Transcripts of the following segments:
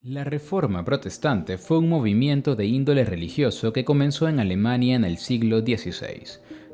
La Reforma Protestante fue un movimiento de índole religioso que comenzó en Alemania en el siglo XVI.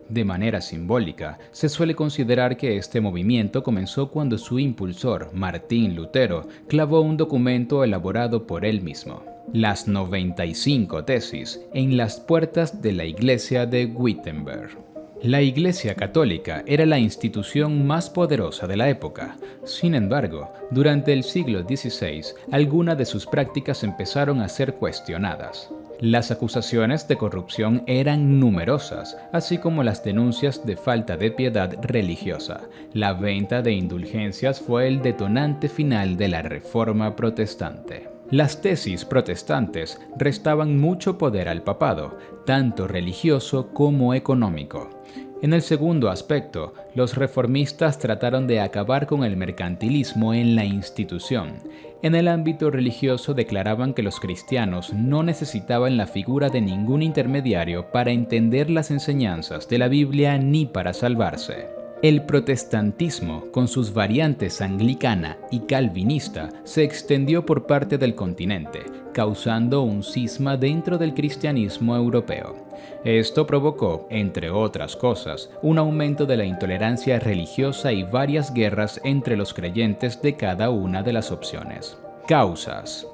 De manera simbólica, se suele considerar que este movimiento comenzó cuando su impulsor, Martín Lutero, clavó un documento elaborado por él mismo, las 95 Tesis, en las puertas de la iglesia de Wittenberg. La Iglesia Católica era la institución más poderosa de la época. Sin embargo, durante el siglo XVI, algunas de sus prácticas empezaron a ser cuestionadas. Las acusaciones de corrupción eran numerosas, así como las denuncias de falta de piedad religiosa. La venta de indulgencias fue el detonante final de la Reforma Protestante. Las tesis protestantes restaban mucho poder al papado, tanto religioso como económico. En el segundo aspecto, los reformistas trataron de acabar con el mercantilismo en la institución. En el ámbito religioso declaraban que los cristianos no necesitaban la figura de ningún intermediario para entender las enseñanzas de la Biblia ni para salvarse. El protestantismo, con sus variantes anglicana y calvinista, se extendió por parte del continente, causando un cisma dentro del cristianismo europeo. Esto provocó, entre otras cosas, un aumento de la intolerancia religiosa y varias guerras entre los creyentes de cada una de las opciones. Causas.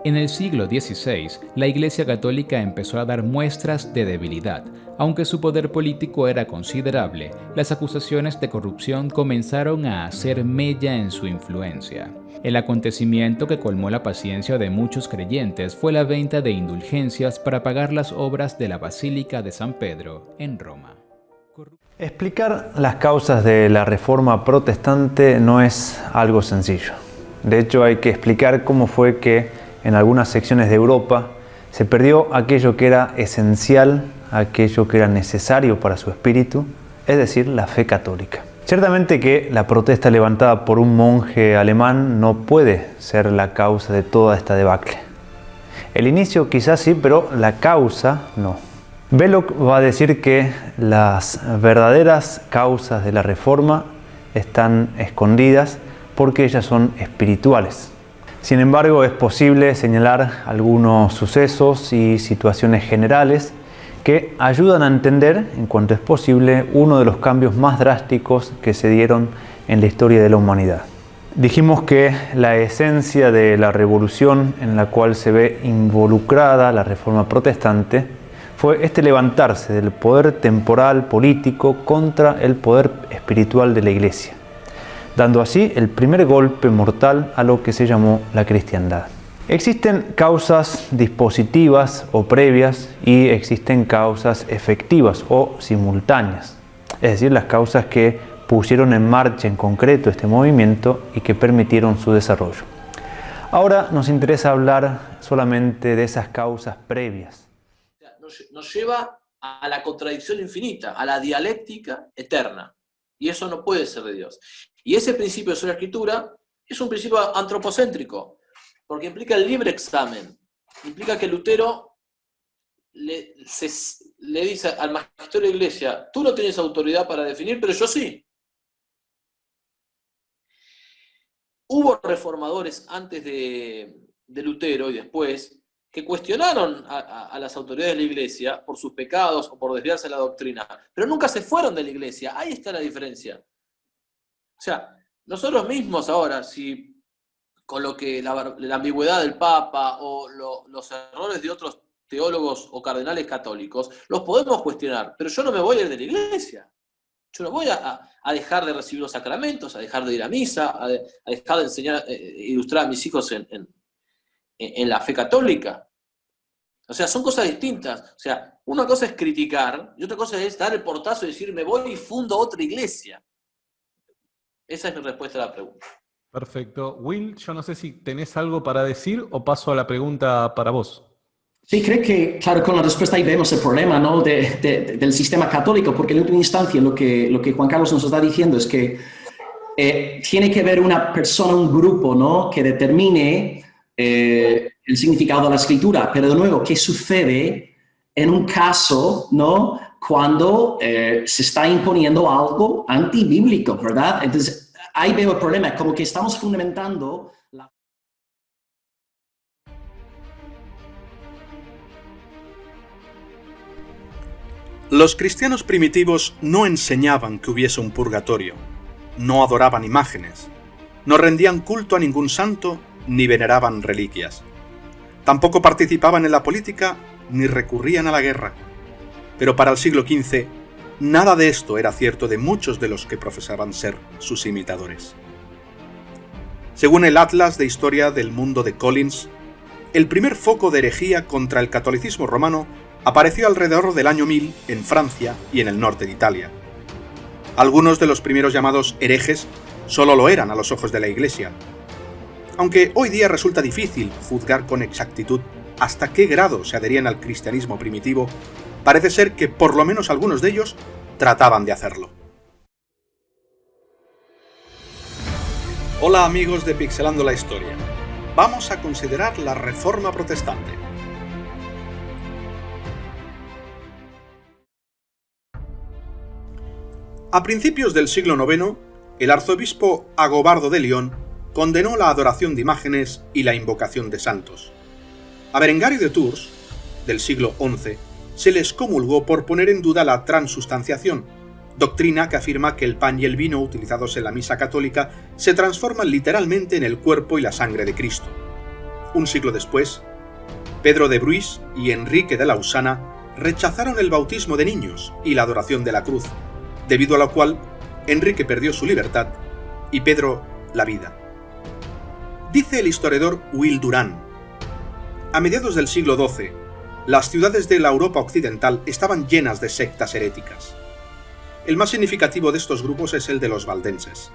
En el siglo XVI, la Iglesia Católica empezó a dar muestras de debilidad. Aunque su poder político era considerable, las acusaciones de corrupción comenzaron a hacer mella en su influencia. El acontecimiento que colmó la paciencia de muchos creyentes fue la venta de indulgencias para pagar las obras de la Basílica de San Pedro en Roma. Explicar las causas de la Reforma Protestante no es algo sencillo. De hecho, hay que explicar cómo fue que en algunas secciones de Europa se perdió aquello que era esencial, aquello que era necesario para su espíritu, es decir, la fe católica. Ciertamente que la protesta levantada por un monje alemán no puede ser la causa de toda esta debacle. El inicio quizás sí, pero la causa no. Belloc va a decir que las verdaderas causas de la Reforma están escondidas porque ellas son espirituales. Sin embargo, es posible señalar algunos sucesos y situaciones generales que ayudan a entender, en cuanto es posible, uno de los cambios más drásticos que se dieron en la historia de la humanidad. Dijimos que la esencia de la revolución en la cual se ve involucrada la Reforma Protestante fue este levantarse del poder temporal político contra el poder espiritual de la Iglesia, dando así el primer golpe mortal a lo que se llamó la cristiandad. Existen causas dispositivas o previas y existen causas efectivas o simultáneas, es decir, las causas que pusieron en marcha en concreto este movimiento y que permitieron su desarrollo. Ahora nos interesa hablar solamente de esas causas previas. Nos lleva a la contradicción infinita, a la dialéctica eterna, y eso no puede ser de Dios. Y ese principio de la escritura es un principio antropocéntrico, porque implica el libre examen, implica que Lutero le dice al magisterio de la Iglesia: tú no tienes autoridad para definir, pero yo sí. Hubo reformadores antes de Lutero y después que cuestionaron a las autoridades de la Iglesia por sus pecados o por desviarse de la doctrina, pero nunca se fueron de la Iglesia. Ahí está la diferencia. O sea, nosotros mismos ahora, si con lo que la ambigüedad del Papa o los errores de otros teólogos o cardenales católicos, los podemos cuestionar, pero yo no me voy a ir de la Iglesia. Yo no voy a dejar de recibir los sacramentos, a dejar de ir a misa, a dejar de enseñar, ilustrar a mis hijos en la fe católica. O sea, son cosas distintas. O sea, una cosa es criticar y otra cosa es dar el portazo y decir: me voy y fundo otra iglesia. Esa es mi respuesta a la pregunta. Perfecto. Will, yo no sé si tenés algo para decir o paso a la pregunta para vos. Sí, creo que, claro, con la respuesta ahí vemos el problema, ¿no? del sistema católico, porque en última instancia lo que Juan Carlos nos está diciendo es que tiene que haber una persona, un grupo, ¿no?, que determine el significado de la escritura. Pero de nuevo, ¿qué sucede en un caso, ¿no?, cuando se está imponiendo algo antibíblico, ¿verdad? Entonces, ahí veo el problema, como que estamos fundamentando Los cristianos primitivos no enseñaban que hubiese un purgatorio, no adoraban imágenes, no rendían culto a ningún santo ni veneraban reliquias. Tampoco participaban en la política ni recurrían a la guerra. Pero para el siglo XV, nada de esto era cierto de muchos de los que profesaban ser sus imitadores. Según el Atlas de Historia del Mundo de Collins, el primer foco de herejía contra el catolicismo romano apareció alrededor del año 1000 en Francia y en el norte de Italia. Algunos de los primeros llamados herejes solo lo eran a los ojos de la Iglesia. Aunque hoy día resulta difícil juzgar con exactitud hasta qué grado se adherían al cristianismo primitivo, parece ser que por lo menos algunos de ellos trataban de hacerlo. Hola amigos de Pixelando la Historia. Vamos a considerar la Reforma Protestante. A principios del siglo IX, el arzobispo Agobardo de León condenó la adoración de imágenes y la invocación de santos. A Berengario de Tours, del siglo XI, se le excomulgó por poner en duda la transustanciación, doctrina que afirma que el pan y el vino utilizados en la misa católica se transforman literalmente en el cuerpo y la sangre de Cristo. Un siglo después, Pedro de Bruys y Enrique de Lausana rechazaron el bautismo de niños y la adoración de la cruz, debido a lo cual Enrique perdió su libertad y Pedro la vida. Dice el historiador Will Durán: a mediados del siglo XII, las ciudades de la Europa occidental estaban llenas de sectas heréticas. El más significativo de estos grupos es el de los valdenses.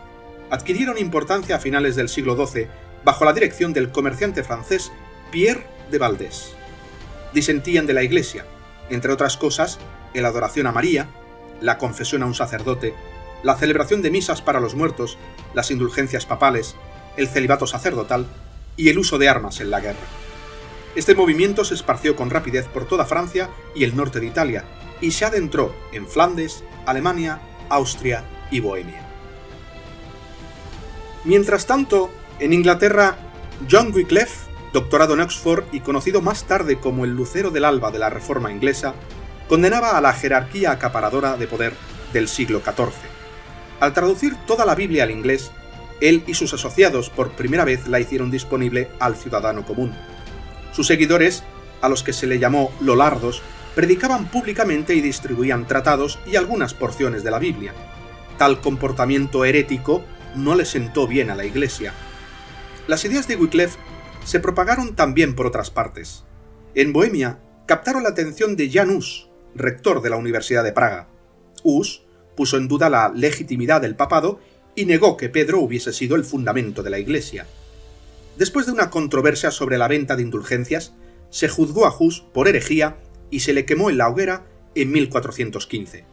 Adquirieron importancia a finales del siglo XII bajo la dirección del comerciante francés Pierre de Valdés. Disentían de la Iglesia, entre otras cosas, en la adoración a María, la confesión a un sacerdote, la celebración de misas para los muertos, las indulgencias papales, el celibato sacerdotal y el uso de armas en la guerra. Este movimiento se esparció con rapidez por toda Francia y el norte de Italia y se adentró en Flandes, Alemania, Austria y Bohemia. Mientras tanto, en Inglaterra, John Wycliffe, doctorado en Oxford y conocido más tarde como el lucero del alba de la Reforma inglesa, condenaba a la jerarquía acaparadora de poder del siglo XIV. Al traducir toda la Biblia al inglés, él y sus asociados por primera vez la hicieron disponible al ciudadano común. Sus seguidores, a los que se le llamó lollardos, predicaban públicamente y distribuían tratados y algunas porciones de la Biblia. Tal comportamiento herético no le sentó bien a la Iglesia. Las ideas de Wycliffe se propagaron también por otras partes. En Bohemia captaron la atención de Jan Hus, rector de la Universidad de Praga. Hus puso en duda la legitimidad del papado y negó que Pedro hubiese sido el fundamento de la Iglesia. Después de una controversia sobre la venta de indulgencias, se juzgó a Hus por herejía y se le quemó en la hoguera en 1415.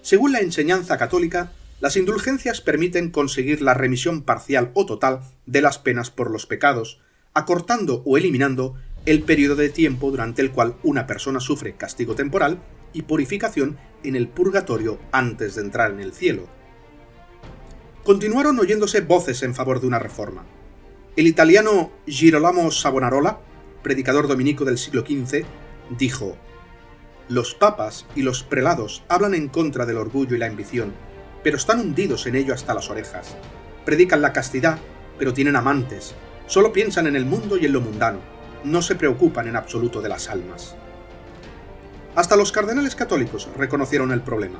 Según la enseñanza católica, las indulgencias permiten conseguir la remisión parcial o total de las penas por los pecados, acortando o eliminando el periodo de tiempo durante el cual una persona sufre castigo temporal y purificación en el purgatorio antes de entrar en el cielo. Continuaron oyéndose voces en favor de una reforma. El italiano Girolamo Savonarola, predicador dominico del siglo XV, dijo: «Los papas y los prelados hablan en contra del orgullo y la ambición, pero están hundidos en ello hasta las orejas. Predican la castidad, pero tienen amantes. Solo piensan en el mundo y en lo mundano. No se preocupan en absoluto de las almas». Hasta los cardenales católicos reconocieron el problema.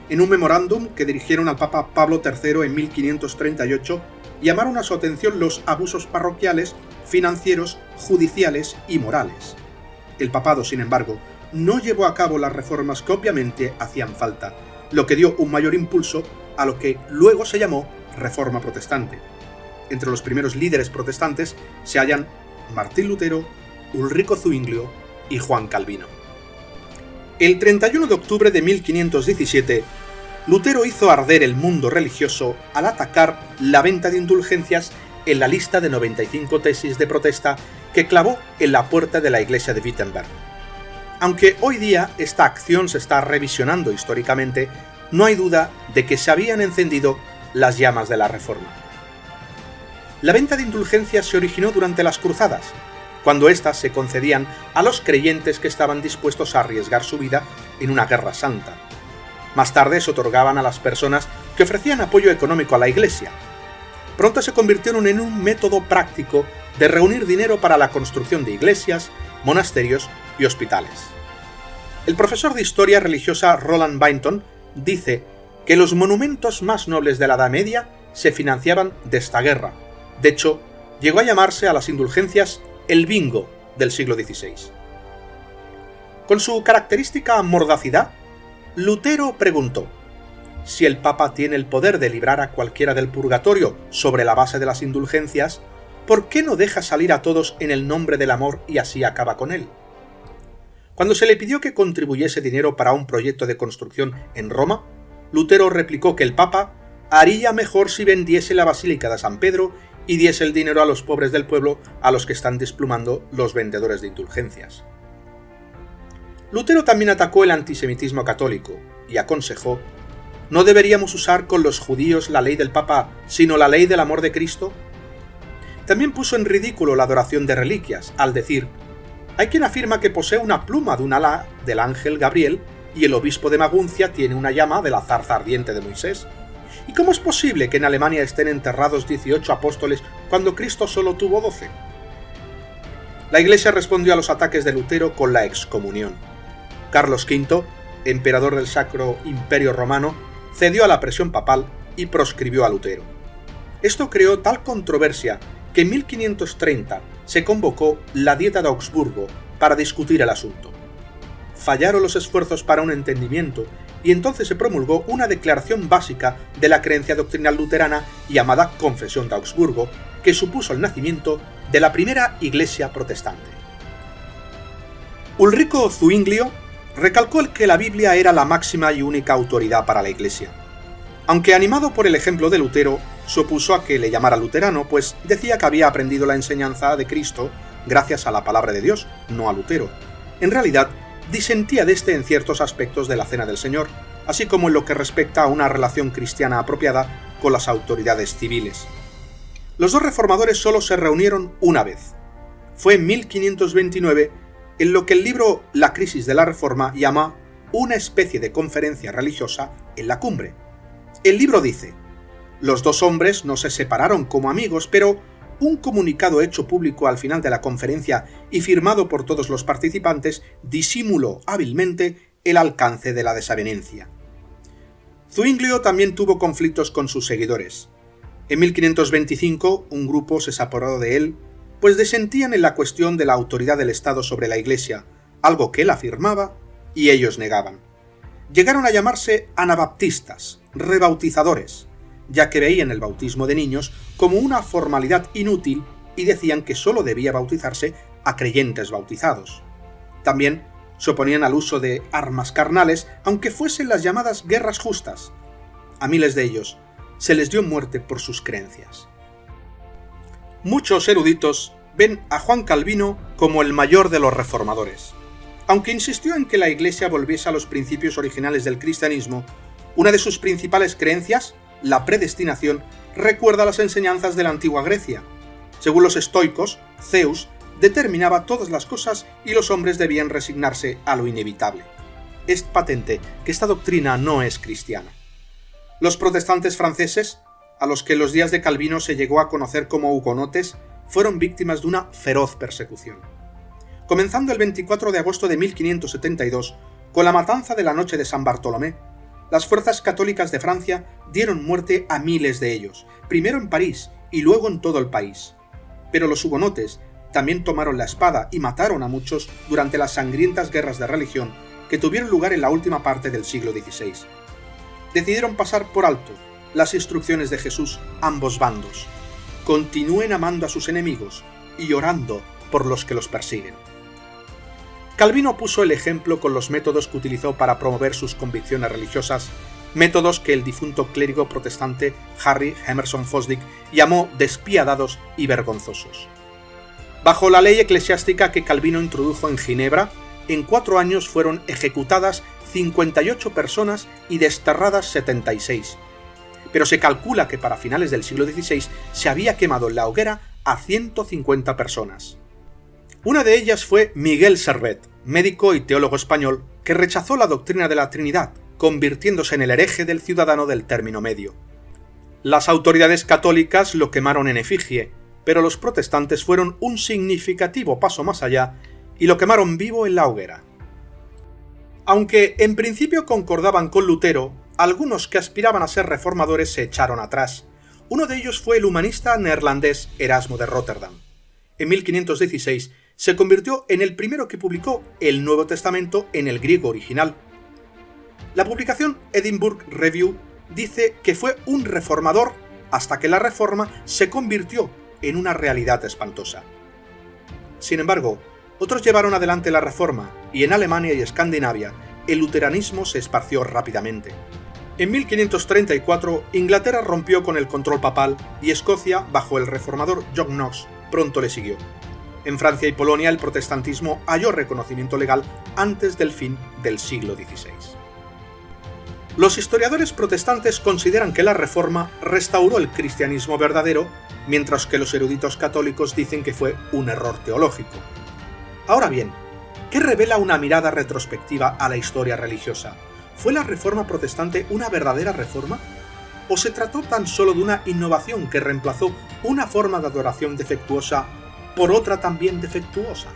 En un memorándum que dirigieron al Papa Pablo III en 1538, llamaron a su atención los abusos parroquiales, financieros, judiciales y morales. El papado, sin embargo, no llevó a cabo las reformas que obviamente hacían falta, lo que dio un mayor impulso a lo que luego se llamó Reforma Protestante. Entre los primeros líderes protestantes se hallan Martín Lutero, Ulrico Zwinglio y Juan Calvino. El 31 de octubre de 1517, Lutero hizo arder el mundo religioso al atacar la venta de indulgencias en la lista de 95 tesis de protesta que clavó en la puerta de la iglesia de Wittenberg. Aunque hoy día esta acción se está revisionando históricamente, no hay duda de que se habían encendido las llamas de la Reforma. La venta de indulgencias se originó durante las Cruzadas, cuando éstas se concedían a los creyentes que estaban dispuestos a arriesgar su vida en una guerra santa. Más tarde se otorgaban a las personas que ofrecían apoyo económico a la Iglesia. Pronto se convirtieron en un método práctico de reunir dinero para la construcción de iglesias, monasterios y hospitales. El profesor de historia religiosa Roland Bainton dice que los monumentos más nobles de la Edad Media se financiaban de esta guerra. De hecho, llegó a llamarse a las indulgencias el bingo del siglo XVI. Con su característica mordacidad, Lutero preguntó: si el Papa tiene el poder de librar a cualquiera del purgatorio sobre la base de las indulgencias, ¿por qué no deja salir a todos en el nombre del amor y así acaba con él? Cuando se le pidió que contribuyese dinero para un proyecto de construcción en Roma, Lutero replicó que el Papa haría mejor si vendiese la Basílica de San Pedro y diese el dinero a los pobres del pueblo a los que están desplumando los vendedores de indulgencias. Lutero también atacó el antisemitismo católico y aconsejó: ¿no deberíamos usar con los judíos la ley del Papa, sino la ley del amor de Cristo? También puso en ridículo la adoración de reliquias, al decir: hay quien afirma que posee una pluma de un ala del ángel Gabriel y el obispo de Maguncia tiene una llama de la zarza ardiente de Moisés. ¿Y cómo es posible que en Alemania estén enterrados 18 apóstoles cuando Cristo solo tuvo 12? La Iglesia respondió a los ataques de Lutero con la excomunión. Carlos V, emperador del Sacro Imperio Romano, cedió a la presión papal y proscribió a Lutero. Esto creó tal controversia que en 1530 se convocó la Dieta de Augsburgo para discutir el asunto. Fallaron los esfuerzos para un entendimiento y entonces se promulgó una declaración básica de la creencia doctrinal luterana llamada Confesión de Augsburgo, que supuso el nacimiento de la primera Iglesia protestante. Ulrico Zwinglio recalcó que la Biblia era la máxima y única autoridad para la Iglesia. Aunque animado por el ejemplo de Lutero, se opuso a que le llamara luterano, pues decía que había aprendido la enseñanza de Cristo gracias a la palabra de Dios, no a Lutero. En realidad, disentía de este en ciertos aspectos de la Cena del Señor, así como en lo que respecta a una relación cristiana apropiada con las autoridades civiles. Los dos reformadores solo se reunieron una vez. Fue en 1529 en lo que el libro La crisis de la Reforma llama una especie de conferencia religiosa en la cumbre. El libro dice: los dos hombres no se separaron como amigos, pero un comunicado hecho público al final de la conferencia y firmado por todos los participantes disimuló hábilmente el alcance de la desavenencia. Zwinglio también tuvo conflictos con sus seguidores. En 1525 un grupo se separó de él, pues disentían en la cuestión de la autoridad del Estado sobre la Iglesia, algo que él afirmaba y ellos negaban. Llegaron a llamarse anabaptistas, rebautizadores, ya que veían el bautismo de niños como una formalidad inútil y decían que solo debía bautizarse a creyentes bautizados. También se oponían al uso de armas carnales, aunque fuesen las llamadas guerras justas. A miles de ellos se les dio muerte por sus creencias. Muchos eruditos ven a Juan Calvino como el mayor de los reformadores. Aunque insistió en que la Iglesia volviese a los principios originales del cristianismo, una de sus principales creencias, la predestinación, recuerda las enseñanzas de la antigua Grecia. Según los estoicos, Zeus determinaba todas las cosas y los hombres debían resignarse a lo inevitable. Es patente que esta doctrina no es cristiana. Los protestantes franceses, a los que en los días de Calvino se llegó a conocer como hugonotes, fueron víctimas de una feroz persecución. Comenzando el 24 de agosto de 1572, con la matanza de la noche de San Bartolomé, las fuerzas católicas de Francia dieron muerte a miles de ellos, primero en París y luego en todo el país. Pero los hugonotes también tomaron la espada y mataron a muchos durante las sangrientas guerras de religión que tuvieron lugar en la última parte del siglo XVI. Decidieron pasar por alto las instrucciones de Jesús a ambos bandos. Continúen amando a sus enemigos y orando por los que los persiguen. Calvino puso el ejemplo con los métodos que utilizó para promover sus convicciones religiosas, métodos que el difunto clérigo protestante Harry Emerson Fosdick llamó despiadados y vergonzosos. Bajo la ley eclesiástica que Calvino introdujo en Ginebra, en 4 años fueron ejecutadas 58 personas y desterradas 76. Pero se calcula que para finales del siglo XVI se había quemado en la hoguera a 150 personas. Una de ellas fue Miguel Servet, médico y teólogo español que rechazó la doctrina de la Trinidad, convirtiéndose en el hereje del ciudadano del término medio. Las autoridades católicas lo quemaron en efigie, pero los protestantes fueron un significativo paso más allá y lo quemaron vivo en la hoguera. Aunque en principio concordaban con Lutero, algunos que aspiraban a ser reformadores se echaron atrás. Uno de ellos fue el humanista neerlandés Erasmo de Róterdam. En 1516 se convirtió en el primero que publicó el Nuevo Testamento en el griego original. La publicación Edinburgh Review dice que fue un reformador hasta que la Reforma se convirtió en una realidad espantosa. Sin embargo, otros llevaron adelante la Reforma y en Alemania y Escandinavia el luteranismo se esparció rápidamente. En 1534, Inglaterra rompió con el control papal y Escocia, bajo el reformador John Knox, pronto le siguió. En Francia y Polonia el protestantismo halló reconocimiento legal antes del fin del siglo XVI. Los historiadores protestantes consideran que la Reforma restauró el cristianismo verdadero, mientras que los eruditos católicos dicen que fue un error teológico. Ahora bien, ¿qué revela una mirada retrospectiva a la historia religiosa? ¿Fue la Reforma protestante una verdadera reforma? ¿O se trató tan solo de una innovación que reemplazó una forma de adoración defectuosa por otra también defectuosa?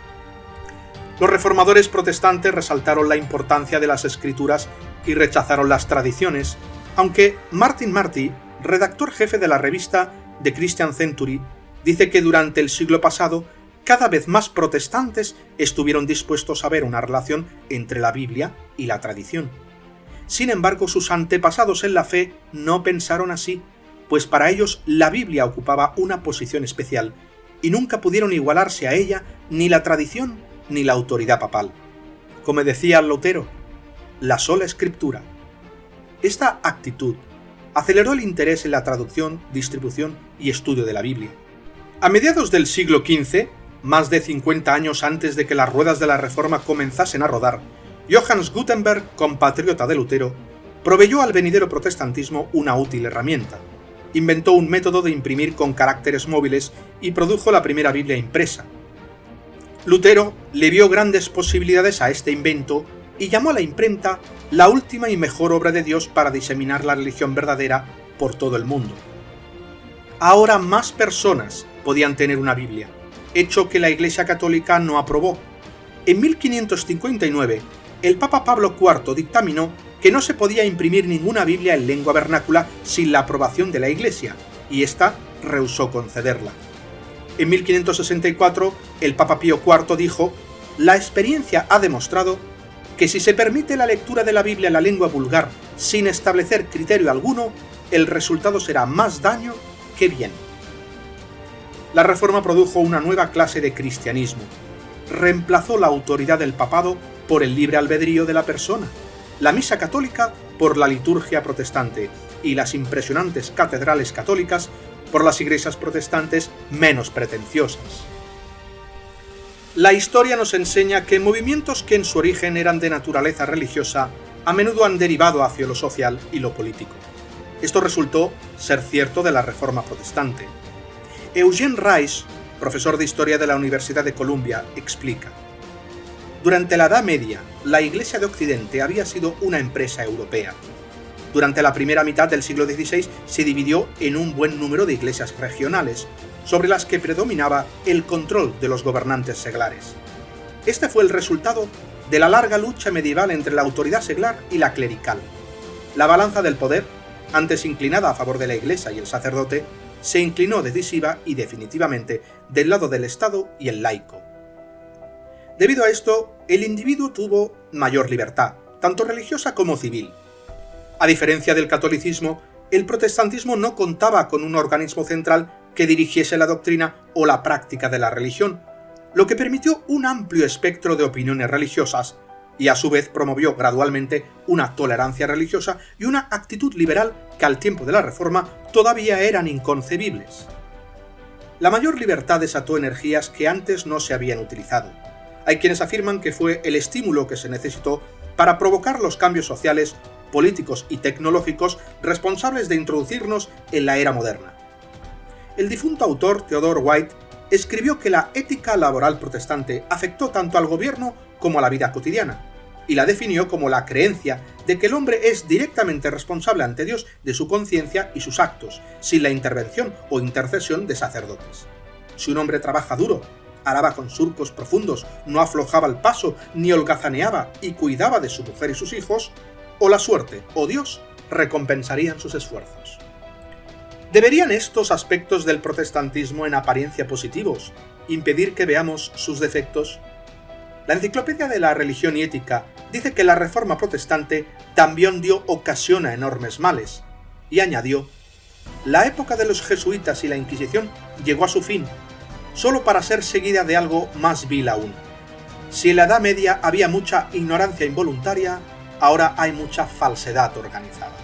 Los reformadores protestantes resaltaron la importancia de las escrituras y rechazaron las tradiciones, aunque Martin Marty, redactor jefe de la revista The Christian Century, dice que durante el siglo pasado cada vez más protestantes estuvieron dispuestos a ver una relación entre la Biblia y la tradición. Sin embargo, sus antepasados en la fe no pensaron así, pues para ellos la Biblia ocupaba una posición especial y nunca pudieron igualarse a ella ni la tradición ni la autoridad papal. Como decía Lutero, la sola escritura. Esta actitud aceleró el interés en la traducción, distribución y estudio de la Biblia. A mediados del siglo XV, más de 50 años antes de que las ruedas de la Reforma comenzasen a rodar, Johannes Gutenberg, compatriota de Lutero, proveyó al venidero protestantismo una útil herramienta. Inventó un método de imprimir con caracteres móviles y produjo la primera Biblia impresa. Lutero le vio grandes posibilidades a este invento y llamó a la imprenta la última y mejor obra de Dios para diseminar la religión verdadera por todo el mundo. Ahora más personas podían tener una Biblia, hecho que la Iglesia Católica no aprobó. En 1559, el Papa Pablo IV dictaminó que no se podía imprimir ninguna Biblia en lengua vernácula sin la aprobación de la Iglesia, y ésta rehusó concederla. En 1564, el Papa Pío IV dijo: «La experiencia ha demostrado que si se permite la lectura de la Biblia en la lengua vulgar sin establecer criterio alguno, el resultado será más daño que bien». La Reforma produjo una nueva clase de cristianismo. Reemplazó la autoridad del papado por el libre albedrío de la persona, la misa católica por la liturgia protestante y las impresionantes catedrales católicas por las iglesias protestantes menos pretenciosas. La historia nos enseña que movimientos que en su origen eran de naturaleza religiosa a menudo han derivado hacia lo social y lo político. Esto resultó ser cierto de la Reforma protestante. Eugene Rice, profesor de Historia de la Universidad de Columbia, explica: durante la Edad Media, la Iglesia de Occidente había sido una empresa europea. Durante la primera mitad del siglo XVI se dividió en un buen número de iglesias regionales, sobre las que predominaba el control de los gobernantes seglares. Este fue el resultado de la larga lucha medieval entre la autoridad seglar y la clerical. La balanza del poder, antes inclinada a favor de la Iglesia y el sacerdote, se inclinó decisiva y definitivamente del lado del Estado y el laico. Debido a esto, el individuo tuvo mayor libertad, tanto religiosa como civil. A diferencia del catolicismo, el protestantismo no contaba con un organismo central que dirigiese la doctrina o la práctica de la religión, lo que permitió un amplio espectro de opiniones religiosas y a su vez promovió gradualmente una tolerancia religiosa y una actitud liberal que al tiempo de la Reforma todavía eran inconcebibles. La mayor libertad desató energías que antes no se habían utilizado. Hay quienes afirman que fue el estímulo que se necesitó para provocar los cambios sociales, políticos y tecnológicos responsables de introducirnos en la era moderna. El difunto autor Theodore White escribió que la ética laboral protestante afectó tanto al gobierno como a la vida cotidiana. y la definió como la creencia de que el hombre es directamente responsable ante Dios de su conciencia y sus actos, sin la intervención o intercesión de sacerdotes. Si un hombre trabaja duro, araba con surcos profundos, no aflojaba el paso, ni holgazaneaba y cuidaba de su mujer y sus hijos, o la suerte o Dios recompensarían sus esfuerzos. ¿Deberían estos aspectos del protestantismo en apariencia positivos impedir que veamos sus defectos? La Enciclopedia de la Religión y Ética dice que la Reforma Protestante también dio ocasión a enormes males, y añadió: la época de los jesuitas y la Inquisición llegó a su fin, solo para ser seguida de algo más vil aún. Si en la Edad Media había mucha ignorancia involuntaria, ahora hay mucha falsedad organizada.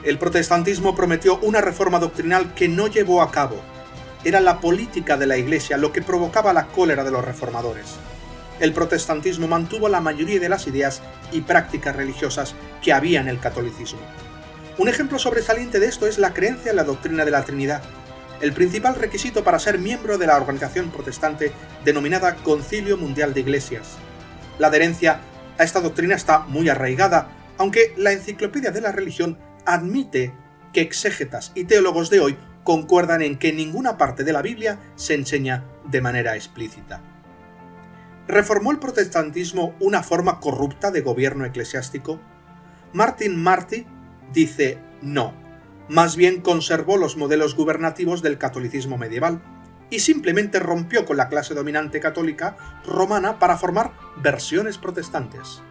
El protestantismo prometió una reforma doctrinal que no llevó a cabo. Era la política de la Iglesia lo que provocaba la cólera de los reformadores. El protestantismo mantuvo la mayoría de las ideas y prácticas religiosas que había en el catolicismo. Un ejemplo sobresaliente de esto es la creencia en la doctrina de la Trinidad, el principal requisito para ser miembro de la organización protestante denominada Concilio Mundial de Iglesias. La adherencia a esta doctrina está muy arraigada, aunque la Enciclopedia de la Religión admite que exégetas y teólogos de hoy concuerdan en que ninguna parte de la Biblia se enseña de manera explícita. ¿Reformó el protestantismo una forma corrupta de gobierno eclesiástico? Martin Marty dice no, más bien conservó los modelos gubernativos del catolicismo medieval y simplemente rompió con la clase dominante católica romana para formar versiones protestantes.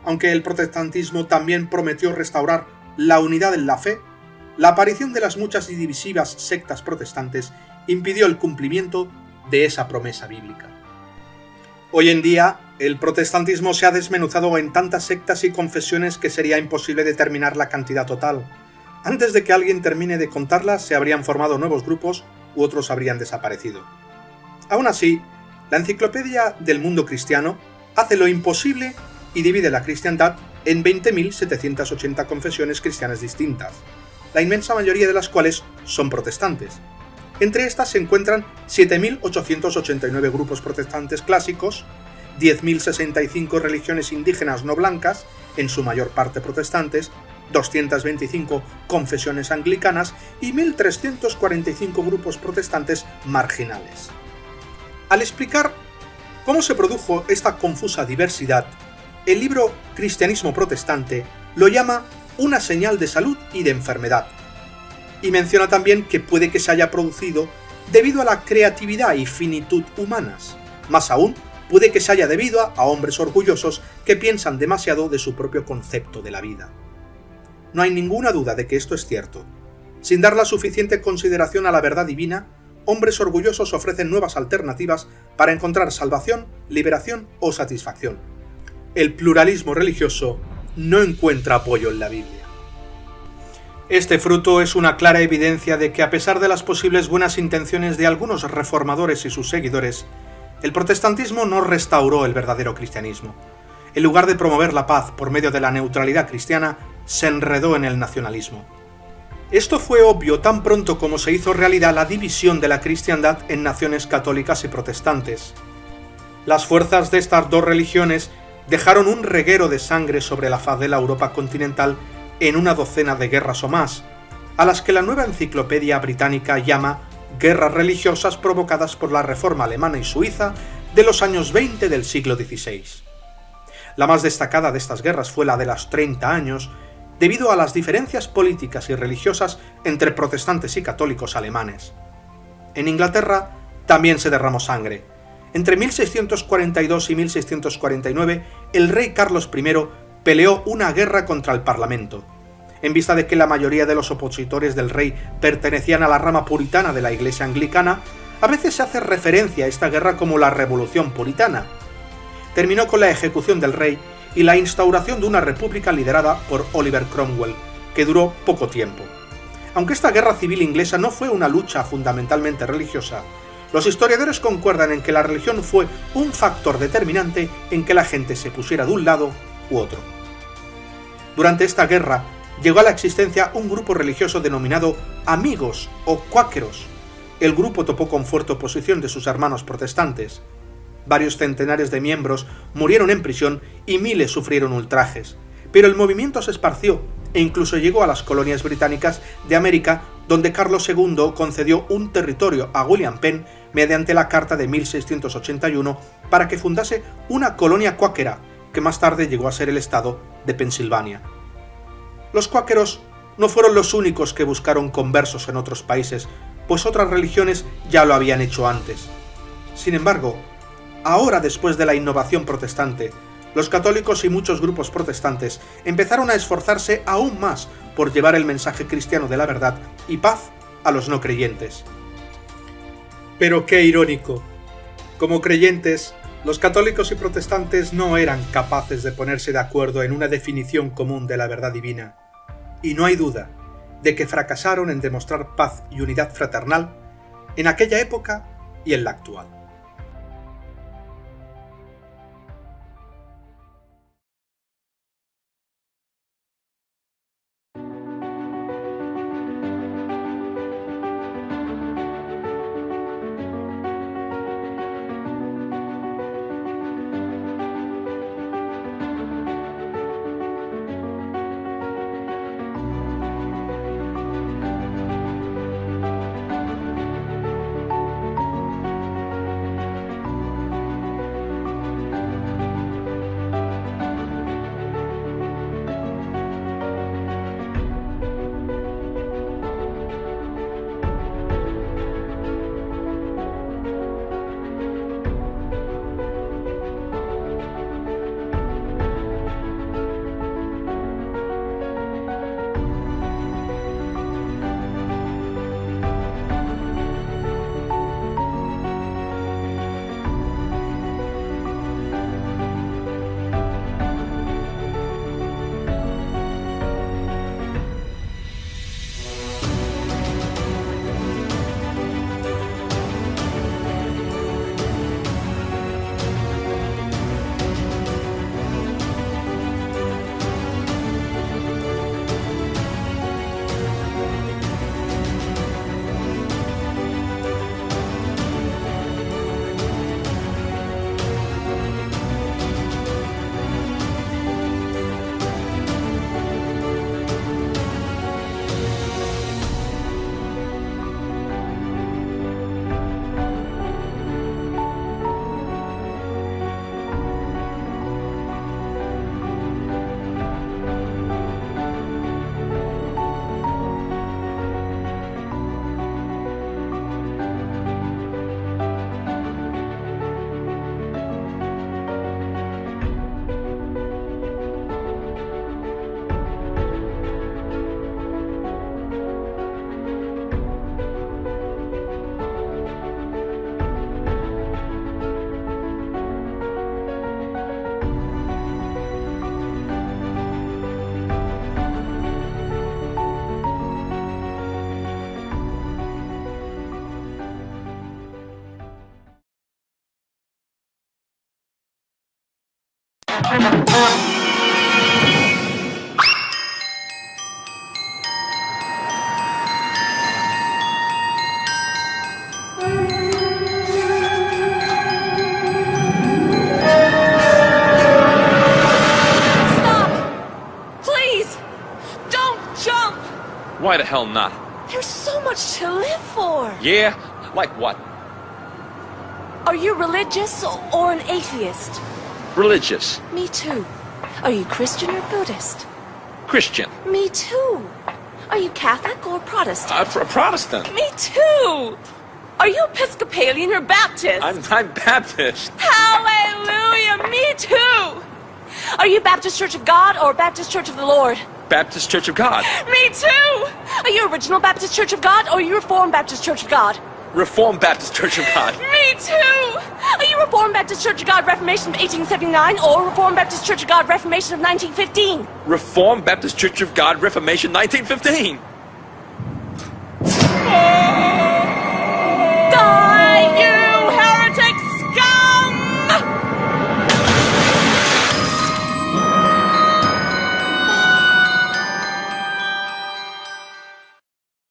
Aunque el protestantismo también prometió restaurar la unidad en la fe, la aparición de las muchas y divisivas sectas protestantes impidió el cumplimiento de esa promesa bíblica. Hoy en día, el protestantismo se ha desmenuzado en tantas sectas y confesiones que sería imposible determinar la cantidad total. Antes de que alguien termine de contarlas, se habrían formado nuevos grupos u otros habrían desaparecido. Aún así, la Enciclopedia del Mundo Cristiano hace lo imposible y divide la cristiandad en 20.780 confesiones cristianas distintas, la inmensa mayoría de las cuales son protestantes. Entre estas se encuentran 7.889 grupos protestantes clásicos, 10.065 religiones indígenas no blancas, en su mayor parte protestantes, 225 confesiones anglicanas y 1.345 grupos protestantes marginales. Al explicar cómo se produjo esta confusa diversidad, el libro Cristianismo Protestante lo llama una señal de salud y de enfermedad, y menciona también que puede que se haya producido debido a la creatividad y finitud humanas. Más aún, puede que se haya debido a hombres orgullosos que piensan demasiado de su propio concepto de la vida. No hay ninguna duda de que esto es cierto. Sin dar la suficiente consideración a la verdad divina, hombres orgullosos ofrecen nuevas alternativas para encontrar salvación, liberación o satisfacción. El pluralismo religioso no encuentra apoyo en la Biblia. Este fruto es una clara evidencia de que, a pesar de las posibles buenas intenciones de algunos reformadores y sus seguidores, el protestantismo no restauró el verdadero cristianismo. En lugar de promover la paz por medio de la neutralidad cristiana, se enredó en el nacionalismo. Esto fue obvio tan pronto como se hizo realidad la división de la cristiandad en naciones católicas y protestantes. Las fuerzas de estas dos religiones dejaron un reguero de sangre sobre la faz de la Europa continental en una docena de guerras o más, a las que la nueva enciclopedia británica llama guerras religiosas provocadas por la reforma alemana y suiza de los años 20 del siglo XVI. La más destacada de estas guerras fue la de los 30 años, debido a las diferencias políticas y religiosas entre protestantes y católicos alemanes. En Inglaterra también se derramó sangre. Entre 1642 y 1649, el rey Carlos I peleó una guerra contra el Parlamento. En vista de que la mayoría de los opositores del rey pertenecían a la rama puritana de la Iglesia anglicana, a veces se hace referencia a esta guerra como la Revolución Puritana. Terminó con la ejecución del rey y la instauración de una república liderada por Oliver Cromwell, que duró poco tiempo. Aunque esta guerra civil inglesa no fue una lucha fundamentalmente religiosa, los historiadores concuerdan en que la religión fue un factor determinante en que la gente se pusiera de un lado u otro. Durante esta guerra llegó a la existencia un grupo religioso denominado Amigos o Cuáqueros. El grupo topó con fuerte oposición de sus hermanos protestantes. Varios centenares de miembros murieron en prisión y miles sufrieron ultrajes. Pero el movimiento se esparció e incluso llegó a las colonias británicas de América, donde Carlos II concedió un territorio a William Penn mediante la Carta de 1681 para que fundase una colonia cuáquera, que más tarde llegó a ser el estado de Pensilvania. Los cuáqueros no fueron los únicos que buscaron conversos en otros países, pues otras religiones ya lo habían hecho antes. Sin embargo, ahora, después de la innovación protestante, los católicos y muchos grupos protestantes empezaron a esforzarse aún más por llevar el mensaje cristiano de la verdad y paz a los no creyentes. Pero qué irónico. Como creyentes, los católicos y protestantes no eran capaces de ponerse de acuerdo en una definición común de la verdad divina. Y no hay duda de que fracasaron en demostrar paz y unidad fraternal en aquella época y en la actual. Why the hell not? There's so much to live for. Yeah? Like what? Are you religious or an atheist? Religious. Me too. Are you Christian or Buddhist? Christian. Me too. Are you Catholic or Protestant? Protestant. Me too. Are you Episcopalian or Baptist? I'm Baptist. Hallelujah, me too. Are you Baptist Church of God or Baptist Church of the Lord? Baptist Church of God. Me too. Are you Original Baptist Church of God or are you Reformed Baptist Church of God? Reformed Baptist Church of God. Me too. Are you Reformed Baptist Church of God Reformation of 1879 or Reformed Baptist Church of God Reformation of 1915? Reformed Baptist Church of God Reformation 1915.